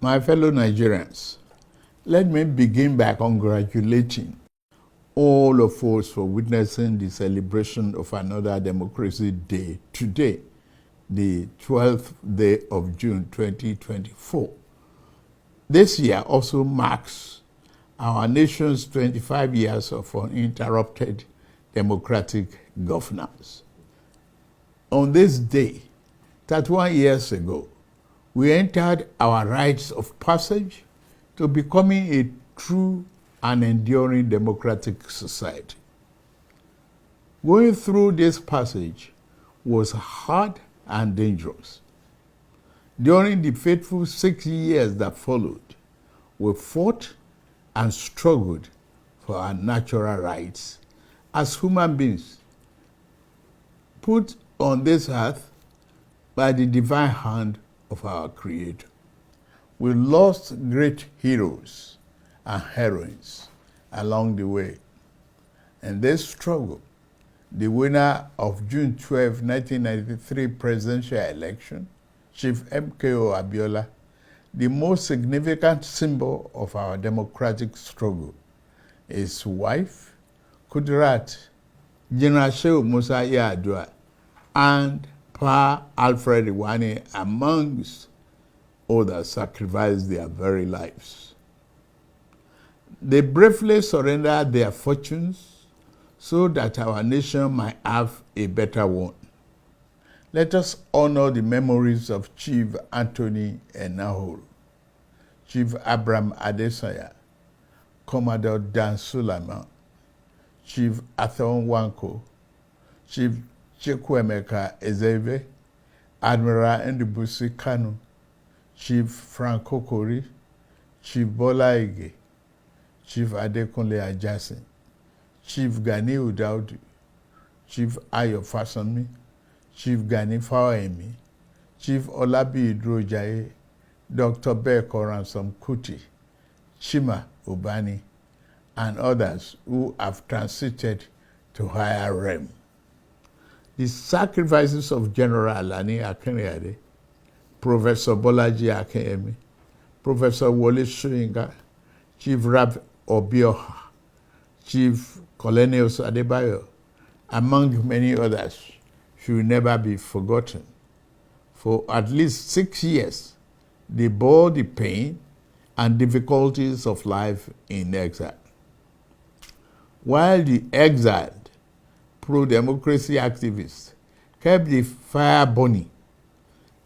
My fellow Nigerians, let me begin by congratulating all of us for witnessing the celebration of another Democracy Day today, the 12th day of June 2024. This year also marks our nation's 25 years of uninterrupted democratic governance. On this day, 31 years ago, we entered our rites of passage to becoming a true and enduring democratic society. Going through this passage was hard and dangerous. During the fateful 6 years that followed, we fought and struggled for our natural rights as human beings, put on this earth by the divine hand of our Creator. We lost great heroes and heroines along the way. In this struggle, the winner of June 12, 1993 presidential election, Chief MKO Abiola, the most significant symbol of our democratic struggle, his wife, Kudirat, General Shehu Musa Yar'Adua, and Pa Alfred Iwani, amongst others, sacrificed their very lives. They bravely surrendered their fortunes so that our nation might have a better one. Let us honor the memories of Chief Anthony Enahoro, Chief Abraham Adesanya, Commodore Dan Sulaiman, Chief Athon Wanko, Chief Chukwuemeka Ezeibe, Admiral Ndibusi Kanu, Chief Frank Kokori, Chief Bola Ige, Chief Adekunle Ajasin, Chief Gani Udaudu, Chief Ayo Fasanmi, Chief Gani Fawemi, Chief Olabi Idrojaye, Dr. Beko Ransom Kuti, Chima Ubani, and others who have transited to higher realm. The sacrifices of General Alani Akinriyade, Professor Bolaji Akinyemi, Professor Wole Soyinka, Chief Rab Obioha, Chief Colonel Adebayo, among many others, should never be forgotten. For at least 6 years, they bore the pain and difficulties of life in exile. While the exiled pro-democracy activists kept the fire burning,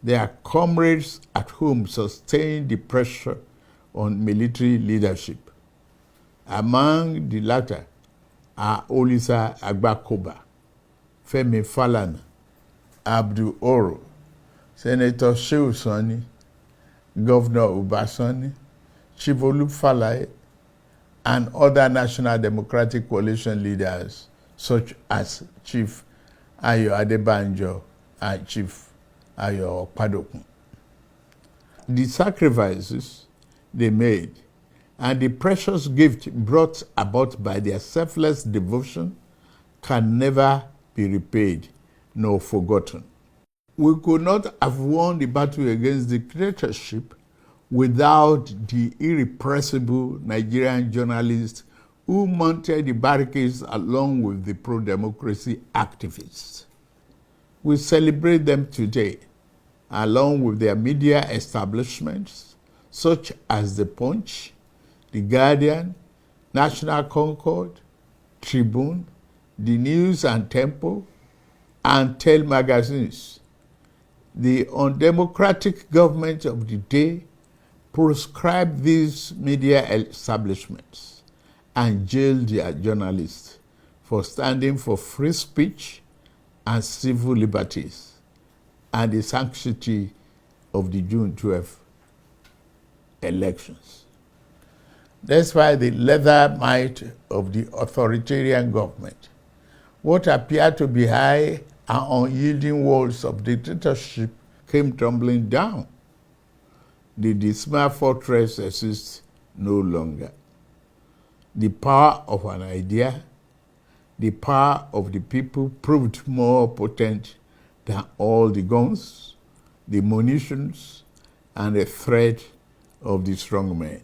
their comrades at home sustained the pressure on military leadership. Among the latter are Olisa Agbakoba, Femi Falana, Abdul Oro, Senator Shehu Sani, Governor Ubasani, Chief Olufalaye, and other National Democratic Coalition leaders such as Chief Ayo Adebanjo and Chief Ayo Okpadokun. The sacrifices they made and the precious gift brought about by their selfless devotion can never be repaid nor forgotten. We could not have won the battle against dictatorship without the irrepressible Nigerian journalists who mounted the barricades along with the pro-democracy activists. We celebrate them today, along with their media establishments, such as The Punch, The Guardian, National Concord, Tribune, The News and Tempo, and Tel magazines. The undemocratic government of the day proscribed these media establishments and jailed their journalists for standing for free speech and civil liberties and the sanctity of the June 12 elections. Despite the leather might of the authoritarian government, what appeared to be high and unyielding walls of dictatorship came tumbling down. The dismal fortress exists no longer. The power of an idea, the power of the people proved more potent than all the guns, the munitions, and the threat of the strong men.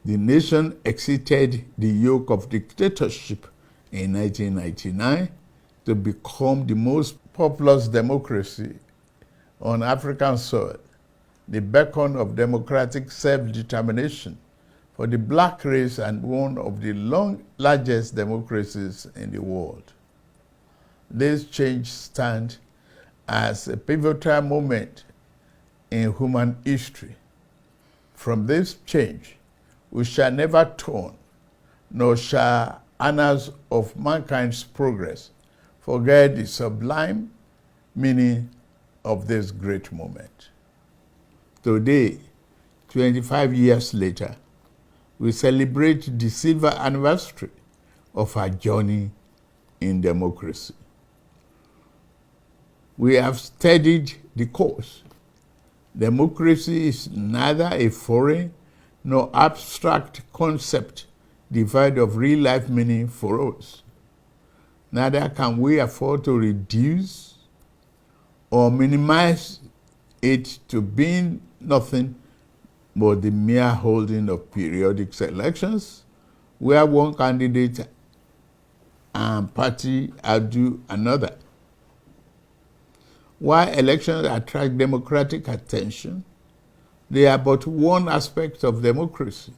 The nation exited the yoke of dictatorship in 1999 to become the most populous democracy on African soil, the beacon of democratic self-determination for the black race and one of the largest democracies in the world. This change stands as a pivotal moment in human history. From this change, we shall never turn, nor shall annals of mankind's progress forget the sublime meaning of this great moment. Today, 25 years later, we celebrate the silver anniversary of our journey in democracy. We have studied the course. Democracy is neither a foreign nor abstract concept devoid of real-life meaning for us. Neither can we afford to reduce or minimize it to being nothing but the mere holding of periodic elections where one candidate and party outdo another. While elections attract democratic attention, they are but one aspect of democracy.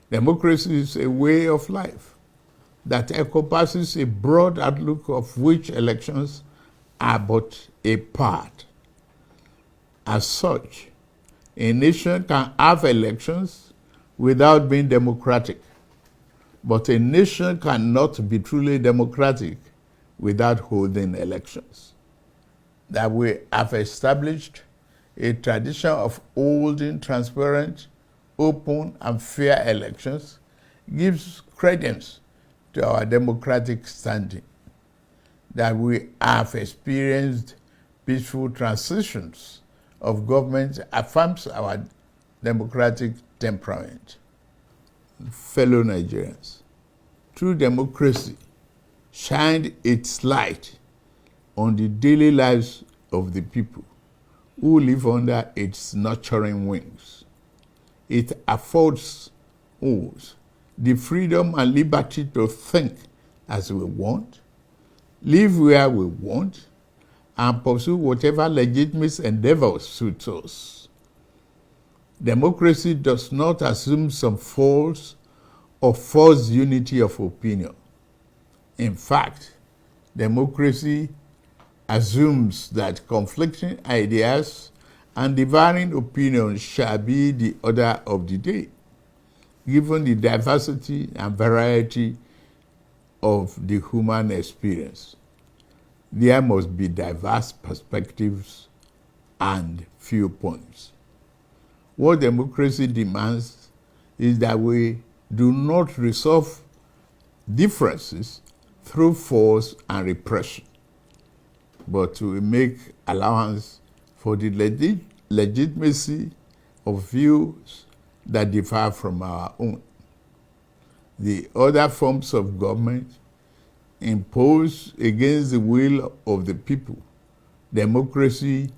Democracy is a way of life that encompasses a broad outlook of which elections are but a part. As such, a nation can have elections without being democratic, but a nation cannot be truly democratic without holding elections. That we have established a tradition of holding transparent, open, and fair elections gives credence to our democratic standing. That we have experienced peaceful transitions of government affirms our democratic temperament. Fellow Nigerians, true democracy shined its light on the daily lives of the people who live under its nurturing wings. It affords us the freedom and liberty to think as we want, live where we want, and pursue whatever legitimate endeavors suits us. Democracy does not assume some false or forced unity of opinion. In fact, democracy assumes that conflicting ideas and differing opinions shall be the order of the day, given the diversity and variety of the human experience. There must be diverse perspectives and viewpoints. What democracy demands is that we do not resolve differences through force and repression, but to make allowance for the legitimacy of views that differ from our own. The other forms of government imposed against the will of the people. Democracy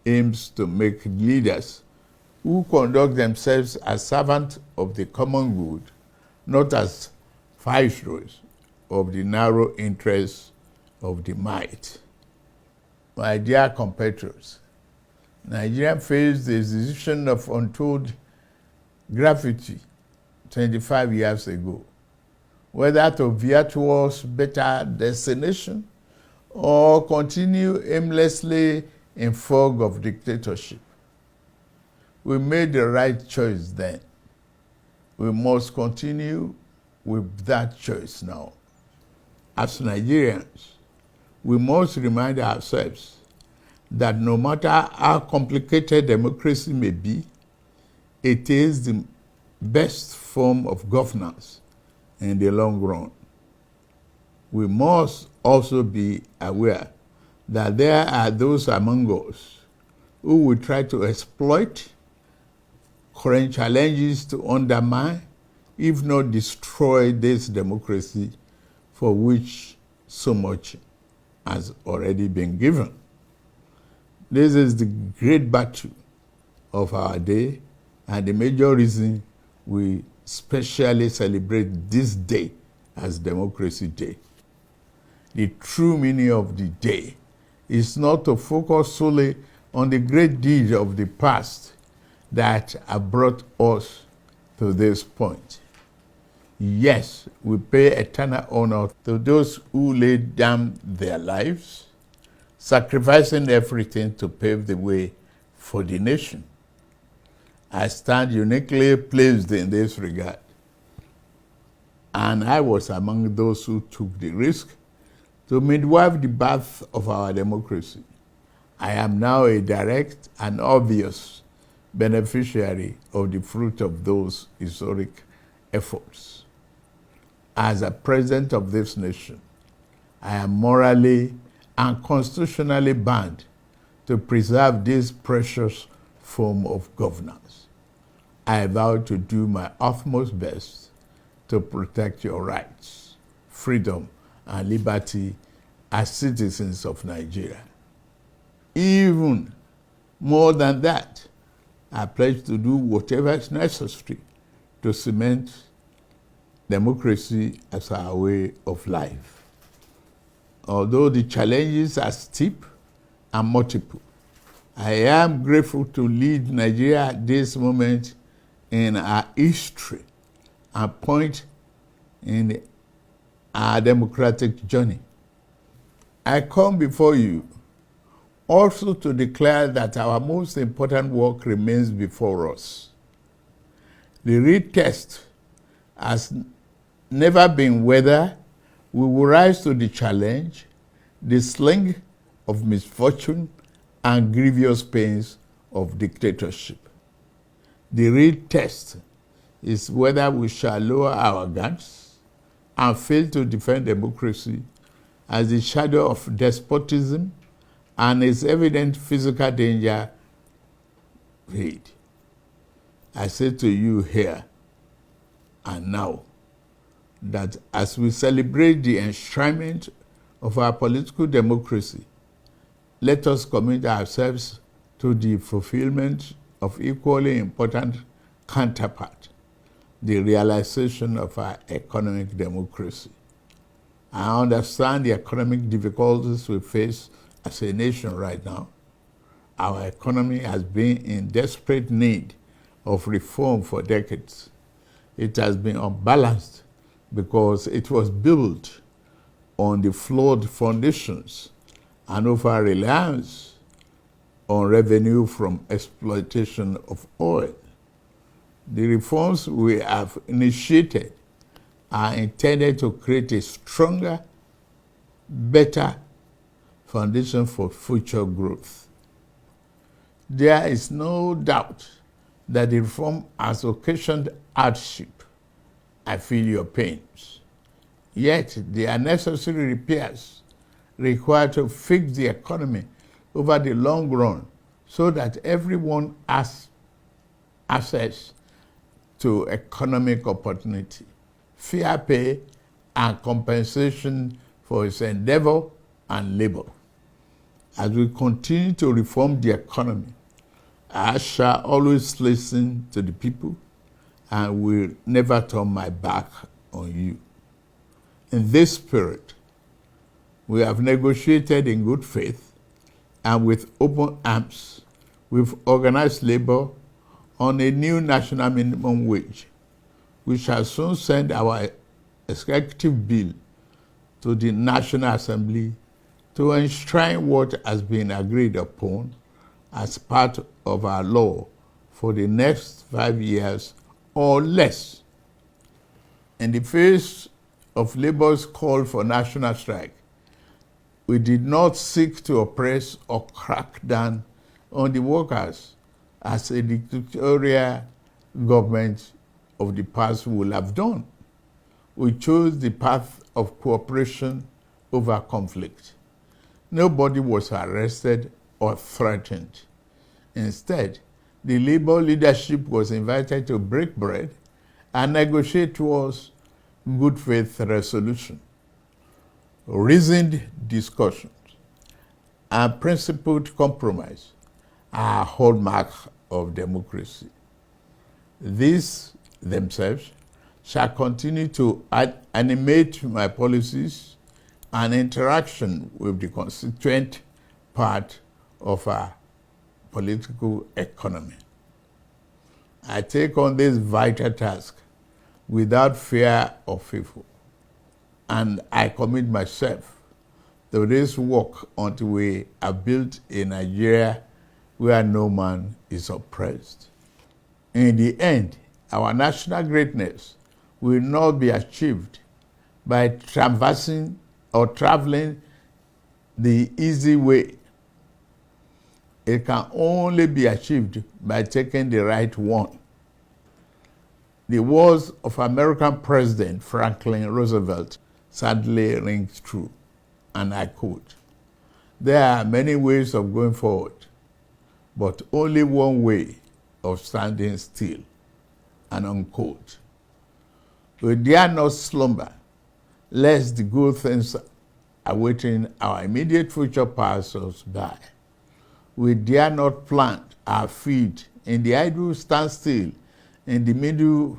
aims to make leaders who conduct themselves as servants of the common good, not as viceroys of the narrow interests of the might. My dear compatriots, Nigeria faced the decision of untold gravity 25 years ago, whether to veer towards better destination or continue aimlessly in fog of dictatorship. We made the right choice then. We must continue with that choice now. As Nigerians, we must remind ourselves that no matter how complicated democracy may be, it is the best form of governance in the long run. We must also be aware that there are those among us who will try to exploit current challenges to undermine, if not destroy, this democracy for which so much has already been given. This is the great battle of our day and the major reason we specially celebrate this day as Democracy Day. The true meaning of the day is not to focus solely on the great deeds of the past that have brought us to this point. Yes, we pay eternal honor to those who laid down their lives, sacrificing everything to pave the way for the nation. I stand uniquely placed in this regard, and I was among those who took the risk to midwife the birth of our democracy. I am now a direct and obvious beneficiary of the fruit of those historic efforts. As a president of this nation, I am morally and constitutionally bound to preserve this precious form of governance. I vow to do my utmost best to protect your rights, freedom, and liberty as citizens of Nigeria. Even more than that, I pledge to do whatever is necessary to cement democracy as our way of life. Although the challenges are steep and multiple, I am grateful to lead Nigeria at this moment in our history and point in our democratic journey. I come before you also to declare that our most important work remains before us. The real test has never been whether we will rise to the challenge, the sling of misfortune and grievous pains of dictatorship. The real test is whether we shall lower our guns and fail to defend democracy as the shadow of despotism and its evident physical danger fade. I say to you here and now that as we celebrate the enshrinement of our political democracy, let us commit ourselves to the fulfillment of equally important counterpart, the realization of our economic democracy. I understand the economic difficulties we face as a nation right now. Our economy has been in desperate need of reform for decades. It has been unbalanced because it was built on the flawed foundations and over-reliance on revenue from exploitation of oil. The reforms we have initiated are intended to create a stronger, better foundation for future growth. There is no doubt that the reform has occasioned hardship. I feel your pains. Yet, there are necessary repairs required to fix the economy over the long run so that everyone has access to economic opportunity, fair pay, and compensation for its endeavor and labor. As we continue to reform the economy, I shall always listen to the people and will never turn my back on you. In this spirit, we have negotiated in good faith and with open arms with organized labor on a new national minimum wage. We shall soon send our executive bill to the National Assembly to enshrine what has been agreed upon as part of our law for the next 5 years or less. In the face of labor's call for national strike, we did not seek to oppress or crack down on the workers as a dictatorial government of the past would have done. We chose the path of cooperation over conflict. Nobody was arrested or threatened. Instead, the labor leadership was invited to break bread and negotiate towards good faith resolution. Reasoned discussions and principled compromise are a hallmark of democracy. These themselves shall continue to animate my policies and interaction with the constituent part of our political economy. I take on this vital task without fear or favor, and I commit myself to this work until we have built a Nigeria where no man is oppressed. In the end, our national greatness will not be achieved by traversing or traveling the easy way. It can only be achieved by taking the right one. The words of American President Franklin Roosevelt sadly ring true, and I quote, "There are many ways of going forward, but only one way of standing still," and unquote. We dare not slumber, lest the good things awaiting our immediate future pass us by. We dare not plant our feet in the idle standstill in the middle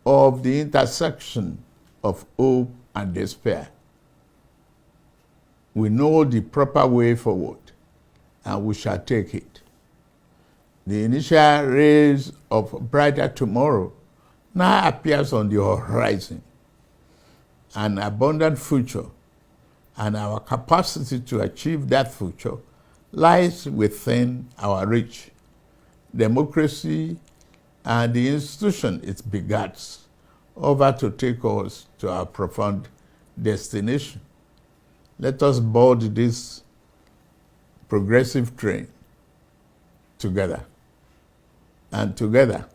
of the intersection of hope and despair. We know the proper way forward, and we shall take it. The initial rays of a brighter tomorrow now appears on the horizon. An abundant future and our capacity to achieve that future lies within our reach. Democracy and the institution it begats over to take us to our profound destination. Let us board this progressive train together. And together,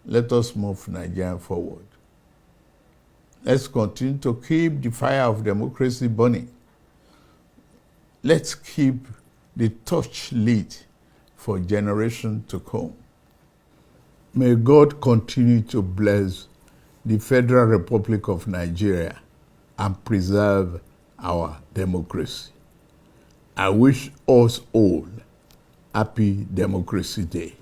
let us move Nigeria forward. Let's continue to keep the fire of democracy burning. Let's keep the torch lit for generations to come. May God continue to bless the Federal Republic of Nigeria and preserve our democracy. I wish us all Happy Democracy Day.